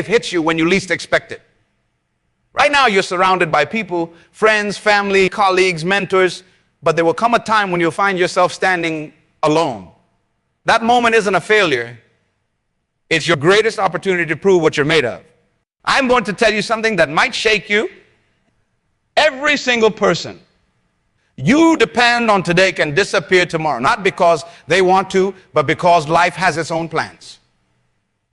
life hits you when you least expect it. Right now, you're surrounded by people, friends, family, colleagues, mentors, but there will come a time when you'll find yourself standing alone. That moment isn't a failure. It's your greatest opportunity to prove what you're made of. I'm going to tell you something that might shake you. Every single person you depend on today can disappear tomorrow, not because they want to, but because life has its own plans.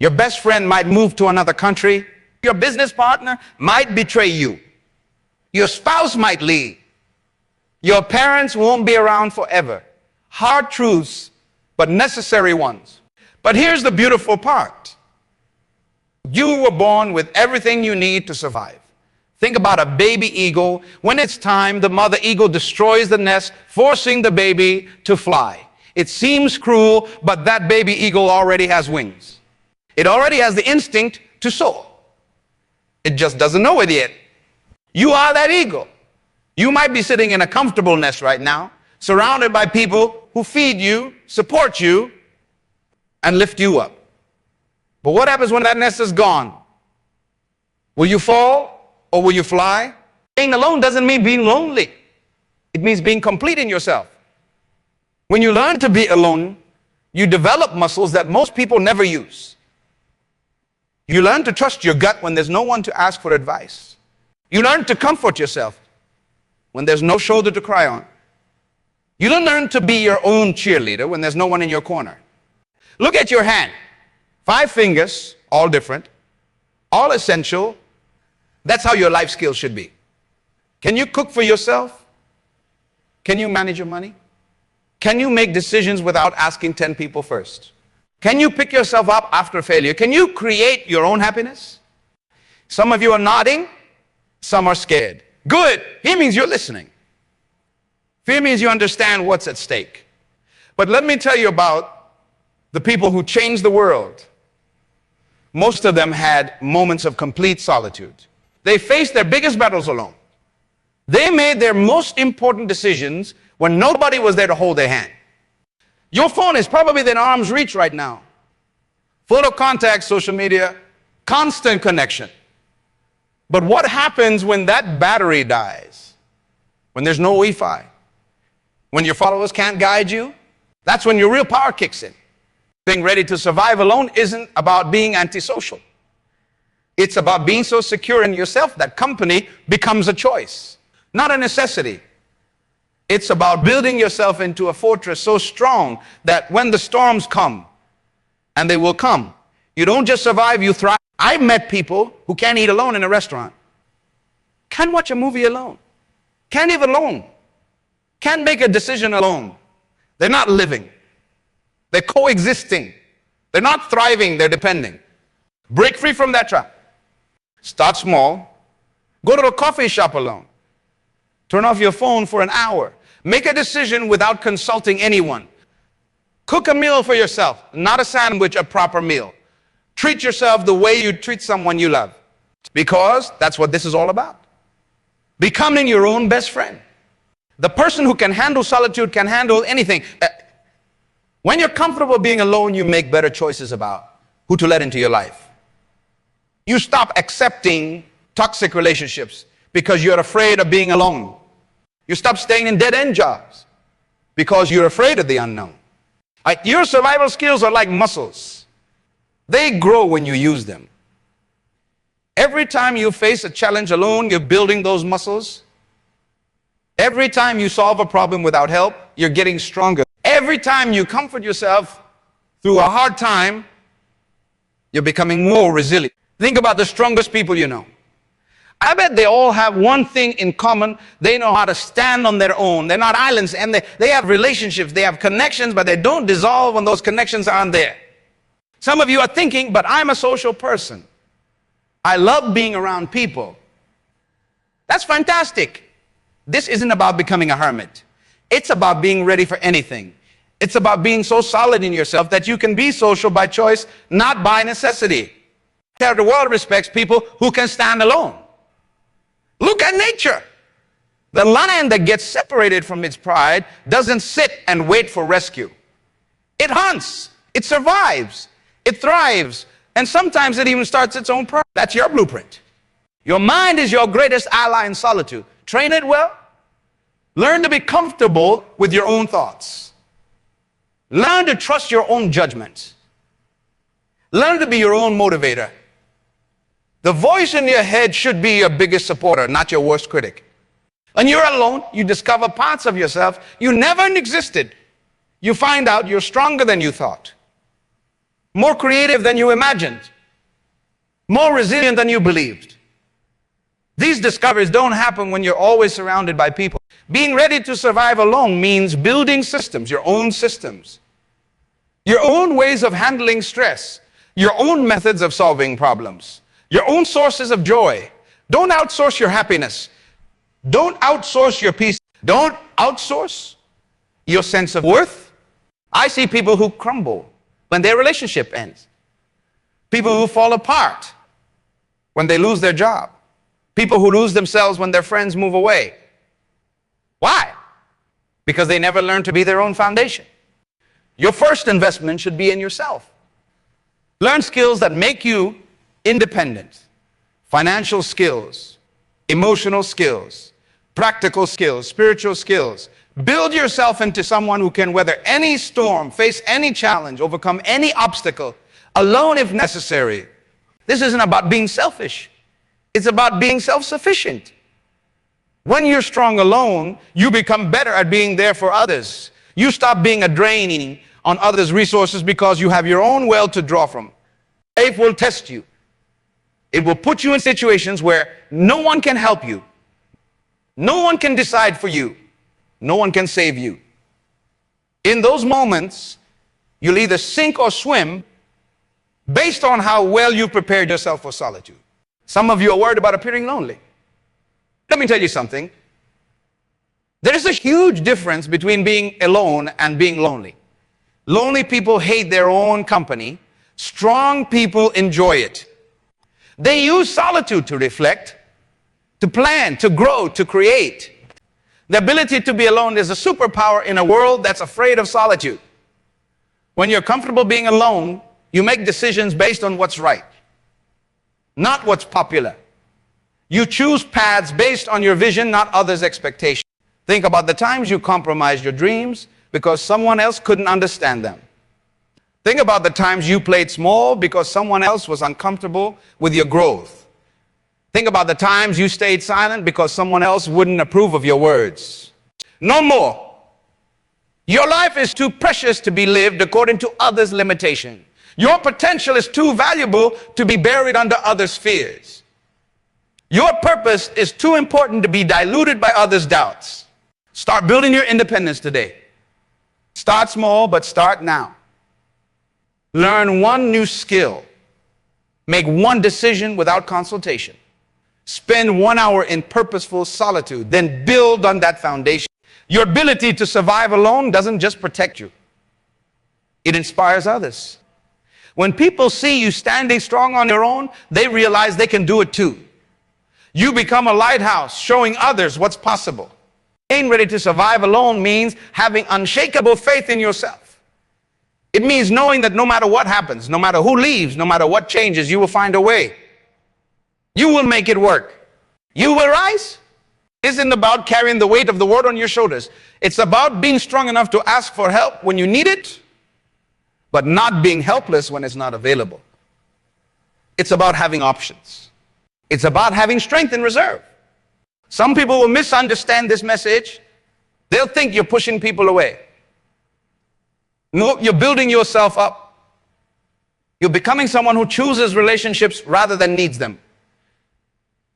Your best friend might move to another country. Your business partner might betray you. Your spouse might leave. Your parents won't be around forever. Hard truths, but necessary ones. But here's the beautiful part. You were born with everything you need to survive. Think about a baby eagle. When it's time, the mother eagle destroys the nest, forcing the baby to fly. It seems cruel, but that baby eagle already has wings. It already has the instinct to soar. It just doesn't know it yet. You are that eagle. You might be sitting in a comfortable nest right now, surrounded by people who feed you, support you, and lift you up. But what happens when that nest is gone? Will you fall or will you fly? Being alone doesn't mean being lonely. It means being complete in yourself. When you learn to be alone, you develop muscles that most people never use. You learn to trust your gut when there's no one to ask for advice. You learn to comfort yourself when there's no shoulder to cry on. You don't learn to be your own cheerleader when there's no one in your corner. Look at your hand. 5 fingers, all different, all essential. That's how your life skills should be. Can you cook for yourself? Can you manage your money? Can you make decisions without asking 10 people first? Can you pick yourself up after failure? Can you create your own happiness? Some of you are nodding, some are scared. Good. Here means you're listening. Fear means you understand what's at stake. But let me tell you about the people who changed the world. Most of them had moments of complete solitude. They faced their biggest battles alone. They made their most important decisions when nobody was there to hold their hand. Your phone is probably within arm's reach right now. Photo contact, social media, constant connection. But what happens when that battery dies? When there's no Wi-Fi? When your followers can't guide you? That's when your real power kicks in. Being ready to survive alone isn't about being antisocial. It's about being so secure in yourself that company becomes a choice, not a necessity. It's about building yourself into a fortress so strong that when the storms come, and they will come, you don't just survive, you thrive. I've met people who can't eat alone in a restaurant, can't watch a movie alone, can't live alone, can't make a decision alone. They're not living. They're coexisting. They're not thriving, they're depending. Break free from that trap. Start small. Go to a coffee shop alone. Turn off your phone for an hour. Make a decision without consulting anyone. Cook a meal for yourself, not a sandwich, a proper meal. Treat yourself the way you treat someone you love, because that's what this is all about. Becoming your own best friend. The person who can handle solitude can handle anything. When you're comfortable being alone, you make better choices about who to let into your life. You stop accepting toxic relationships because you're afraid of being alone. You stop staying in dead-end jobs because you're afraid of the unknown. Your survival skills are like muscles. They grow when you use them. Every time you face a challenge alone, you're building those muscles. Every time you solve a problem without help, you're getting stronger. Every time you comfort yourself through a hard time, you're becoming more resilient. Think about the strongest people you know. I bet they all have one thing in common. They know how to stand on their own. They're not islands, and they have relationships, they have connections, but they don't dissolve when those connections aren't there. Some of you are thinking, but I'm a social person. I love being around people. That's fantastic. This isn't about becoming a hermit. It's about being ready for anything. It's about being so solid in yourself that you can be social by choice, not by necessity. The world respects people who can stand alone. Look at nature. The lion that gets separated from its pride doesn't sit and wait for rescue. It hunts, it survives, it thrives, And sometimes it even starts its own problem. That's your blueprint. Your mind is your greatest ally in solitude. Train it well. Learn to be comfortable with your own thoughts. Learn to trust your own judgment. Learn to be your own motivator. The voice in your head should be your biggest supporter, not your worst critic. When you're alone, you discover parts of yourself you never existed. You find out you're stronger than you thought, more creative than you imagined, more resilient than you believed. These discoveries don't happen when you're always surrounded by people. Being ready to survive alone means building systems, your own ways of handling stress, your own methods of solving problems, your own sources of joy. Don't outsource your happiness. Don't outsource your peace. Don't outsource your sense of worth. I see people who crumble when their relationship ends. People who fall apart when they lose their job. People who lose themselves when their friends move away. Why? Because they never learned to be their own foundation. Your first investment should be in yourself. Learn skills that make you independent. Financial skills, emotional skills, practical skills, spiritual skills. Build yourself into someone who can weather any storm, face any challenge, overcome any obstacle, alone if necessary. This isn't about being selfish. It's about being self-sufficient. When you're strong alone, you become better at being there for others. You stop being a drain on others' resources because you have your own well to draw from. Life will test you. It will put you in situations where no one can help you. No one can decide for you. No one can save you. In those moments, you'll either sink or swim based on how well you prepared yourself for solitude. Some of you are worried about appearing lonely. Let me tell you something. There is a huge difference between being alone and being lonely. Lonely people hate their own company. Strong people enjoy it. They use solitude to reflect, to plan, to grow, to create. The ability to be alone is a superpower in a world that's afraid of solitude. When you're comfortable being alone, you make decisions based on what's right, not what's popular. You choose paths based on your vision, not others' expectations. Think about the times you compromised your dreams because someone else couldn't understand them. Think about the times you played small because someone else was uncomfortable with your growth. Think about the times you stayed silent because someone else wouldn't approve of your words. No more. Your life is too precious to be lived according to others' limitation. Your potential is too valuable to be buried under others' fears. Your purpose is too important to be diluted by others' doubts. Start building your independence today. Start small, but start now. Learn one new skill. Make one decision without consultation. Spend 1 hour in purposeful solitude. Then build on that foundation. Your ability to survive alone doesn't just protect you. It inspires others. When people see you standing strong on your own, they realize they can do it too. You become a lighthouse, showing others what's possible. Being ready to survive alone means having unshakable faith in yourself. It means knowing that no matter what happens, no matter who leaves, no matter what changes, you will find a way. You will make it work. You will rise. It isn't about carrying the weight of the world on your shoulders. It's about being strong enough to ask for help when you need it, but not being helpless when it's not available. It's about having options. It's about having strength in reserve. Some people will misunderstand this message. They'll think you're pushing people away. No, you're building yourself up. You're becoming someone who chooses relationships rather than needs them.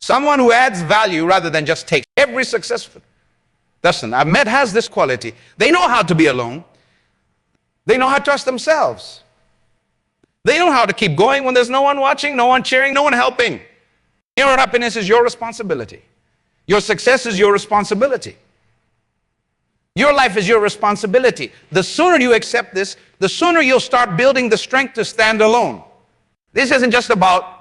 Someone who adds value rather than just takes. Every successful person I've met has this quality. They know how to be alone. They know how to trust themselves. They know how to keep going when there's no one watching, no one cheering, no one helping. Your happiness is your responsibility. Your success is your responsibility. Your life is your responsibility. The sooner you accept this, the sooner you'll start building the strength to stand alone. This isn't just about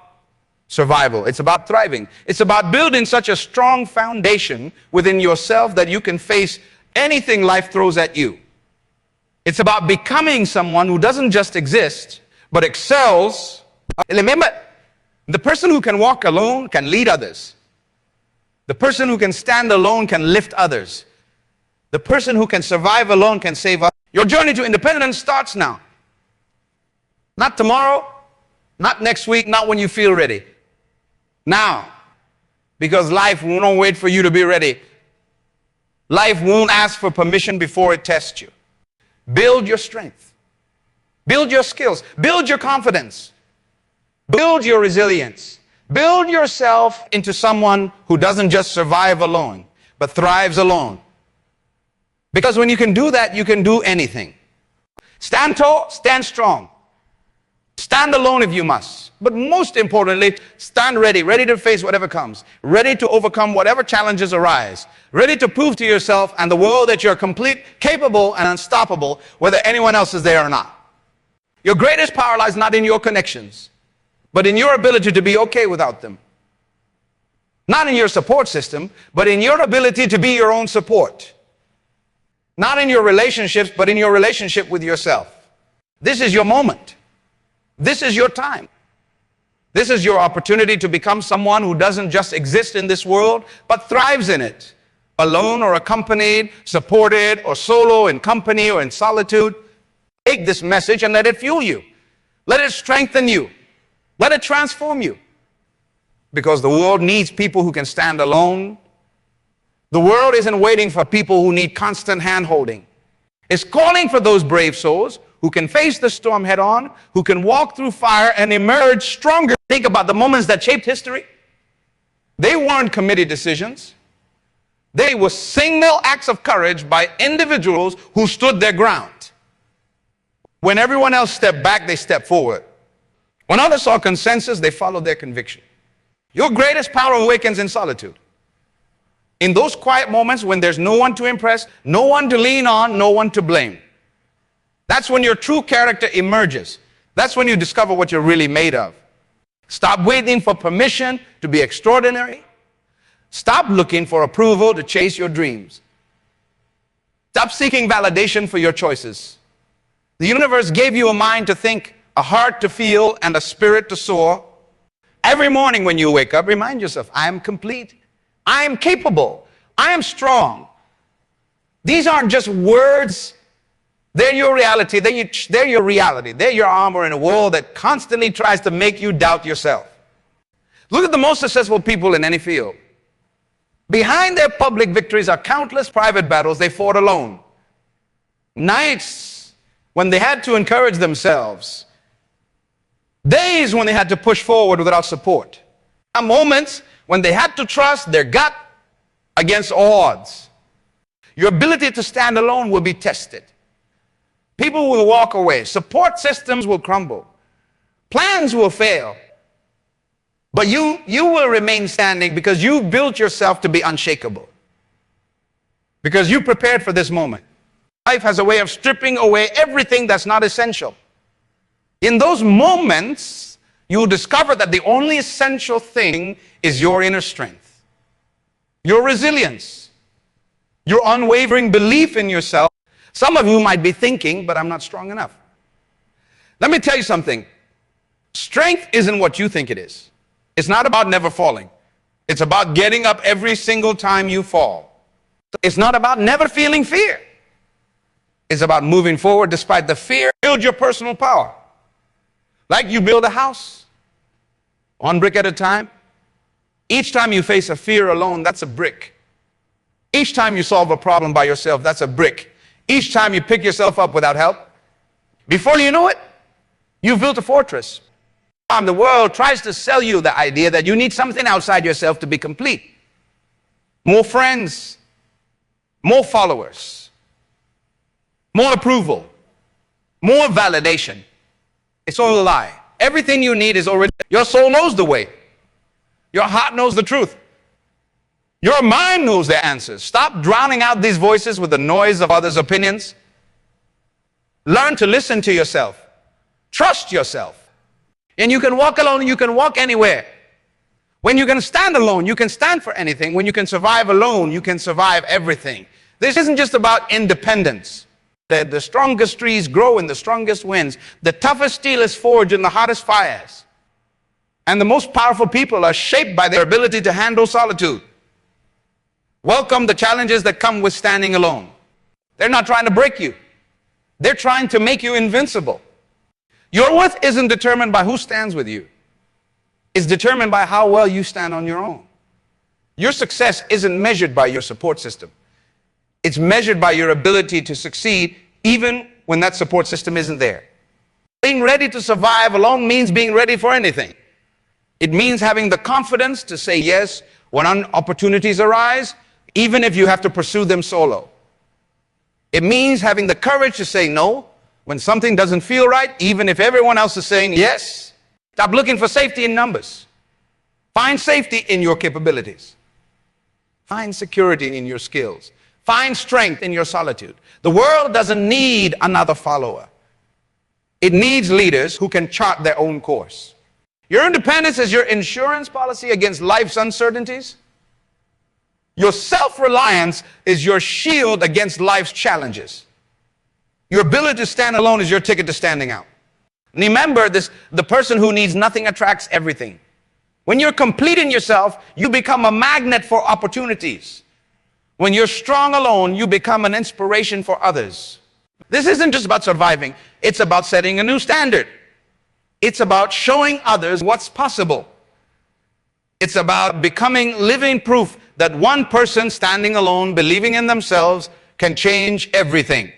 survival. It's about thriving. It's about building such a strong foundation within yourself that you can face anything life throws at you. It's about becoming someone who doesn't just exist, but excels Remember, the person who can walk alone can lead others. The person who can stand alone can lift others. The person who can survive alone can save others. Your journey to independence starts now. Not tomorrow, not next week, not when you feel ready. Now. Because life won't wait for you to be ready. Life won't ask for permission before it tests you. Build your strength. Build your skills. Build your confidence. Build your resilience. Build yourself into someone who doesn't just survive alone, but thrives alone. Because when you can do that, you can do anything. Stand tall, stand strong. Stand alone if you must. But most importantly, stand ready, ready to face whatever comes, ready to overcome whatever challenges arise, ready to prove to yourself and the world that you're complete, capable, and unstoppable, whether anyone else is there or not. Your greatest power lies not in your connections, but in your ability to be okay without them. Not in your support system, but in your ability to be your own support. Not in your relationships, but in your relationship with yourself. This is your moment. This is your time. This is your opportunity to become someone who doesn't just exist in this world, but thrives in it. Alone or accompanied, supported or solo, in company or in solitude. Take this message and let it fuel you. Let it strengthen you. Let it transform you. Because the world needs people who can stand alone. The world isn't waiting for people who need constant hand-holding. It's calling for those brave souls who can face the storm head on, who can walk through fire and emerge stronger. Think about the moments that shaped history. They weren't committee decisions. They were single acts of courage by individuals who stood their ground. When everyone else stepped back, they stepped forward. When others saw consensus, they followed their conviction. Your greatest power awakens in solitude. In those quiet moments when there's no one to impress, no one to lean on, no one to blame. That's when your true character emerges. That's when you discover what you're really made of. Stop waiting for permission to be extraordinary. Stop looking for approval to chase your dreams. Stop seeking validation for your choices. The universe gave you a mind to think, a heart to feel, and a spirit to soar. Every morning when you wake up, remind yourself, I am complete. I am capable. I am strong. These aren't just words. They're your reality. They're your reality. They're your armor in a world that constantly tries to make you doubt yourself. Look at the most successful people in any field. Behind their public victories are countless private battles they fought alone. Nights when they had to encourage themselves. Days when they had to push forward without support. And moments when they had to trust their gut against all odds. Your ability to stand alone will be tested. People will walk away. Support systems will crumble. Plans will fail. But you will remain standing because you built yourself to be unshakable. Because you prepared for this moment. Life has a way of stripping away everything that's not essential. In those moments, you'll discover that the only essential thing is your inner strength, your resilience, your unwavering belief in yourself. Some of you might be thinking, but I'm not strong enough. Let me tell you something. Strength isn't what you think it is. It's not about never falling. It's about getting up every single time you fall. It's not about never feeling fear. It's about moving forward despite the fear. Build your personal power. Like you build a house, one brick at a time. Each time you face a fear alone, that's a brick. Each time you solve a problem by yourself, that's a brick. Each time you pick yourself up without help, before you know it, you've built a fortress. The world tries to sell you the idea that you need something outside yourself to be complete. More friends, more followers, more approval, more validation. It's all a lie. Everything you need is already. Your soul knows the way. Your heart knows the truth. Your mind knows the answers. Stop drowning out these voices with the noise of others' opinions. Learn to listen to yourself. Trust yourself. And you can walk alone, you can walk anywhere. When you can stand alone, you can stand for anything. When you can survive alone, you can survive everything. This isn't just about independence. The strongest trees grow in the strongest winds. The toughest steel is forged in the hottest fires. And the most powerful people are shaped by their ability to handle solitude. Welcome the challenges that come with standing alone. They're not trying to break you. They're trying to make you invincible. Your worth isn't determined by who stands with you. It's determined by how well you stand on your own. Your success isn't measured by your support system. It's measured by your ability to succeed even when that support system isn't there. Being ready to survive alone means being ready for anything. It means having the confidence to say yes when opportunities arise, even if you have to pursue them solo. It means having the courage to say no when something doesn't feel right, even if everyone else is saying yes. Stop looking for safety in numbers. Find safety in your capabilities. Find security in your skills. Find strength in your solitude. The world doesn't need another follower. It needs leaders who can chart their own course. Your independence is your insurance policy against life's uncertainties. Your self-reliance is your shield against life's challenges. Your ability to stand alone is your ticket to standing out. And remember this, the person who needs nothing attracts everything. When you're complete in yourself, you become a magnet for opportunities. When you're strong alone, you become an inspiration for others. This isn't just about surviving. It's about setting a new standard. It's about showing others what's possible. It's about becoming living proof that one person standing alone, believing in themselves, can change everything.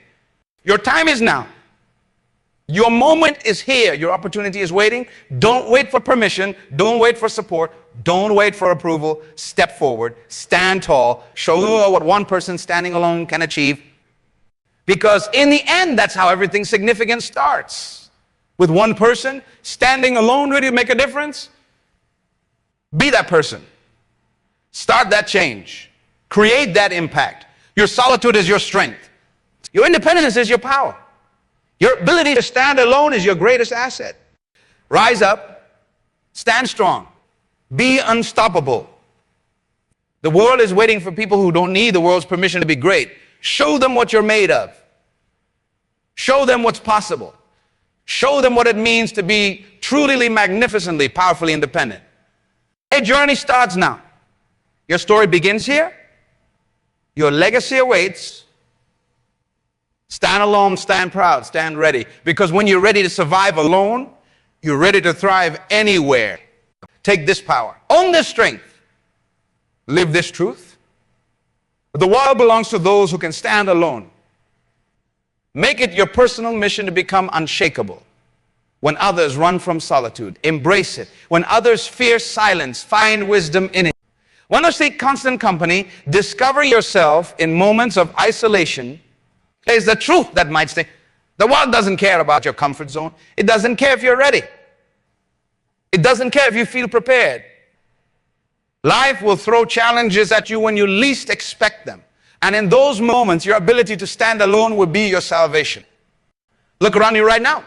Your time is now. Your moment is here. Your opportunity is waiting. Don't wait for permission. Don't wait for support. Don't wait for approval. Step forward. Stand tall. Show what one person standing alone can achieve. Because in the end, that's how everything significant starts. With one person standing alone ready to make a difference. Be that person. Start that change. Create that impact. Your solitude is your strength. Your independence is your power. Your ability to stand alone is your greatest asset. Rise up. Stand strong. Be unstoppable. The world is waiting for people who don't need the world's permission to be great. Show them what you're made of. Show them what's possible. Show them what it means to be truly, magnificently, powerfully independent. A journey starts now. Your story begins here. Your legacy awaits. Stand alone, stand proud, stand ready. Because when you're ready to survive alone, you're ready to thrive anywhere. Take this power. Own this strength. Live this truth. The world belongs to those who can stand alone. Make it your personal mission to become unshakable. When others run from solitude, embrace it. When others fear silence, find wisdom in it. Want to seek constant company, discover yourself in moments of isolation. Is the truth that might stay. The world doesn't care about your comfort zone. It doesn't care if you're ready. It doesn't care if you feel prepared. Life will throw challenges at you when you least expect them. And in those moments, your ability to stand alone will be your salvation. Look around you right now.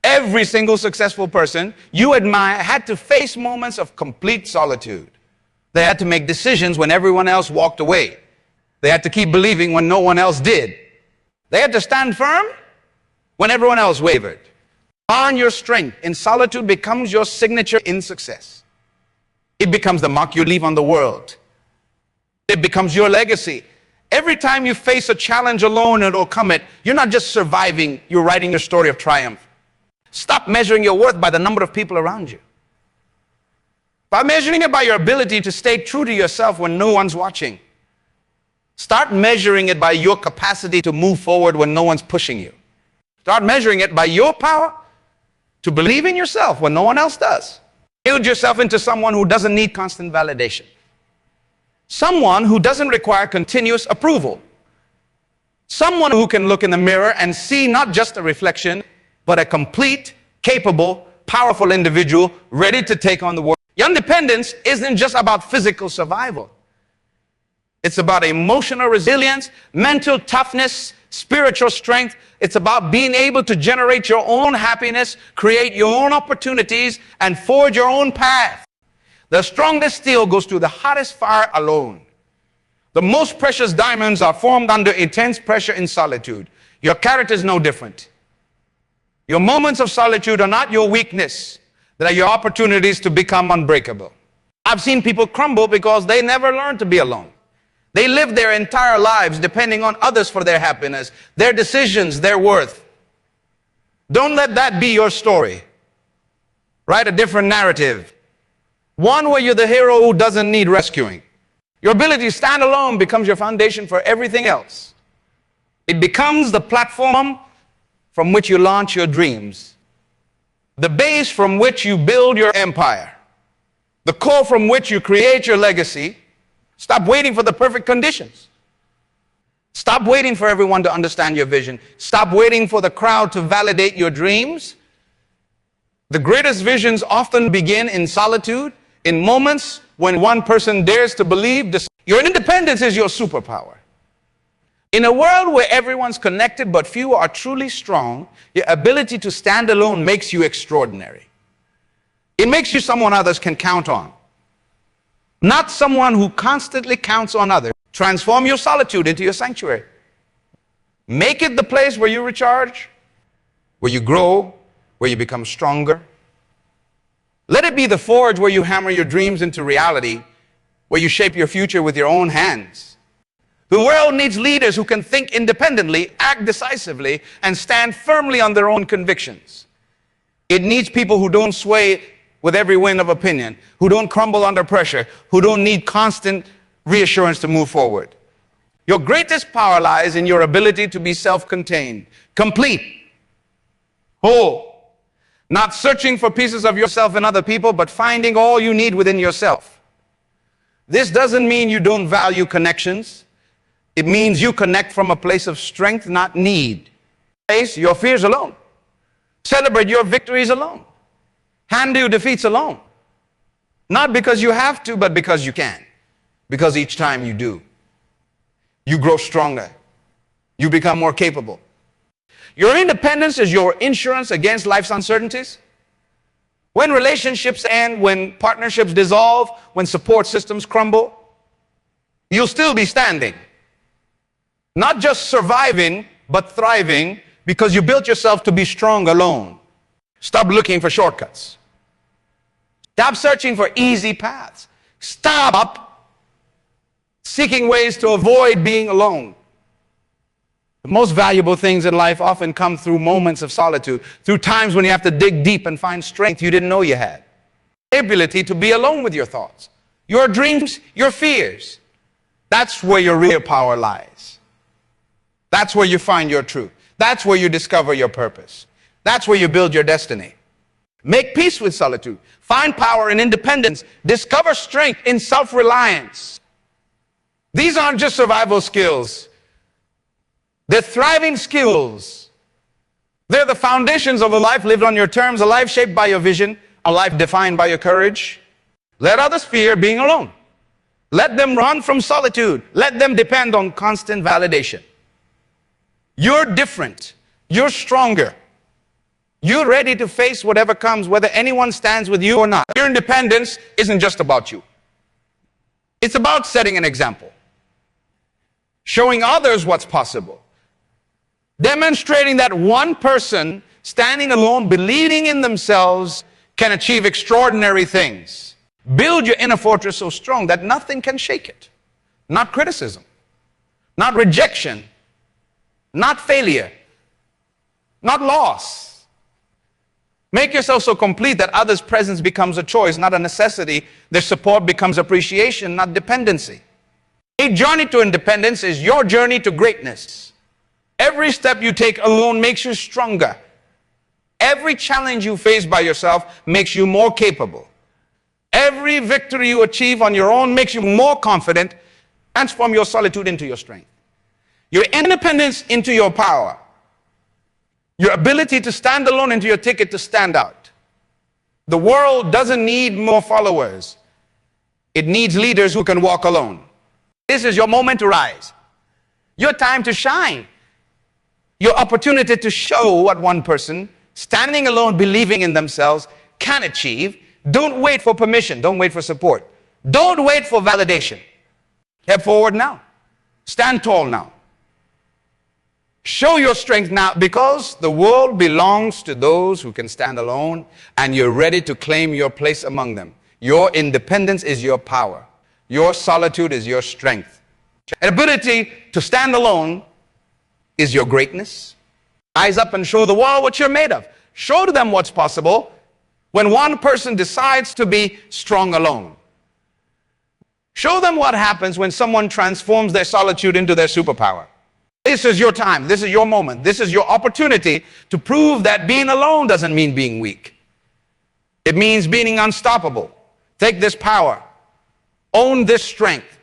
Every single successful person you admire had to face moments of complete solitude. They had to make decisions when everyone else walked away. They had to keep believing when no one else did. They had to stand firm when everyone else wavered. On your strength in solitude becomes your signature in success. It becomes the mark you leave on the world. It becomes your legacy. Every time you face a challenge alone and overcome it, you're not just surviving, you're writing your story of triumph. Stop measuring your worth by the number of people around you. By measuring it by your ability to stay true to yourself when no one's watching. Start measuring it by your capacity to move forward when no one's pushing you. Start measuring it by your power to believe in yourself when no one else does. Build yourself into someone who doesn't need constant validation. Someone who doesn't require continuous approval. Someone who can look in the mirror and see not just a reflection, but a complete, capable, powerful individual ready to take on the world. Your independence isn't just about physical survival. It's about emotional resilience, mental toughness, spiritual strength. It's about being able to generate your own happiness, create your own opportunities, and forge your own path. The strongest steel goes through the hottest fire alone. The most precious diamonds are formed under intense pressure in solitude. Your character is no different. Your moments of solitude are not your weakness. that are your opportunities to become unbreakable. I've seen people crumble because they never learned to be alone. They live their entire lives depending on others for their happiness, their decisions, their worth. Don't let that be your story. Write a different narrative. One where you're the hero who doesn't need rescuing. Your ability to stand alone becomes your foundation for everything else. It becomes the platform from which you launch your dreams, the base from which you build your empire, the core from which you create your legacy. Stop waiting for the perfect conditions. Stop waiting for everyone to understand your vision. Stop waiting for the crowd to validate your dreams. The greatest visions often begin in solitude, in moments when one person dares to believe. Your independence is your superpower. In a world where everyone's connected but few are truly strong, your ability to stand alone makes you extraordinary. It makes you someone others can count on, not someone who constantly counts on others. Transform your solitude into your sanctuary. Make it the place where you recharge, where you grow, where you become stronger. Let it be the forge where you hammer your dreams into reality, where you shape your future with your own hands. The world needs leaders who can think independently, act decisively, and stand firmly on their own convictions. It needs people who don't sway with every wind of opinion, who don't crumble under pressure, who don't need constant reassurance to move forward. Your greatest power lies in your ability to be self-contained, complete, whole, not searching for pieces of yourself in other people, but finding all you need within yourself. This doesn't mean you don't value connections. It means you connect from a place of strength, not need. Face your fears alone. Celebrate your victories alone. Handle your defeats alone. Not because you have to, but because you can. Because each time you do, you grow stronger. You become more capable. Your independence is your insurance against life's uncertainties. When relationships end, when partnerships dissolve, when support systems crumble, you'll still be standing. Not just surviving, but thriving, because you built yourself to be strong alone. Stop looking for shortcuts. Stop searching for easy paths. Stop seeking ways to avoid being alone. The most valuable things in life often come through moments of solitude, through times when you have to dig deep and find strength you didn't know you had. The ability to be alone with your thoughts, your dreams, your fears. That's where your real power lies. That's where you find your truth. That's where you discover your purpose. That's where you build your destiny. Make peace with solitude. Find power in independence. Discover strength in self-reliance. These aren't just survival skills. They're thriving skills. They're the foundations of a life lived on your terms, a life shaped by your vision, a life defined by your courage. Let others fear being alone. Let them run from solitude. Let them depend on constant validation. You're different. You're stronger. You're ready to face whatever comes, whether anyone stands with you or not. Your independence isn't just about you. It's about setting an example, showing others what's possible, demonstrating that one person standing alone, believing in themselves, can achieve extraordinary things. Build your inner fortress so strong that nothing can shake it. Not criticism, not rejection, not failure, not loss. Make yourself so complete that others' presence becomes a choice, not a necessity. Their support becomes appreciation, not dependency. A journey to independence is your journey to greatness. Every step you take alone makes you stronger. Every challenge you face by yourself makes you more capable. Every victory you achieve on your own makes you more confident. Transform your solitude into your strength, your independence into your power, your ability to stand alone into your ticket to stand out. The world doesn't need more followers. It needs leaders who can walk alone. This is your moment to rise, your time to shine, your opportunity to show what one person standing alone, believing in themselves, can achieve. Don't wait for permission. Don't wait for support. Don't wait for validation. Step forward now. Stand tall now. Show your strength now, because the world belongs to those who can stand alone, and you're ready to claim your place among them. Your independence is your power. Your solitude is your strength. An ability to stand alone is your greatness. Rise up and show the world what you're made of. Show to them what's possible when one person decides to be strong alone. Show them what happens when someone transforms their solitude into their superpower. This is your time. This is your moment. This is your opportunity to prove that being alone doesn't mean being weak. It means being unstoppable. Take this power. Own this strength.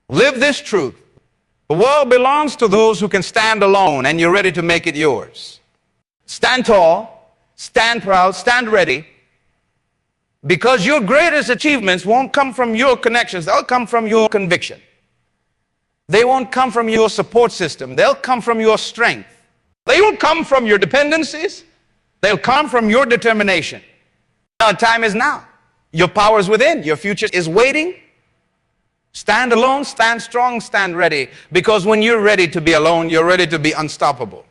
Live this truth. The world belongs to those who can stand alone, and you're ready to make it yours. Stand tall, stand proud, stand ready, because your greatest achievements won't come from your connections. They'll come from your conviction. They won't come from your support system. They'll come from your strength. They won't come from your dependencies. They'll come from your determination. Now, time is now. Your power is within. Your future is waiting. Stand alone, stand strong, stand ready. Because when you're ready to be alone, you're ready to be unstoppable.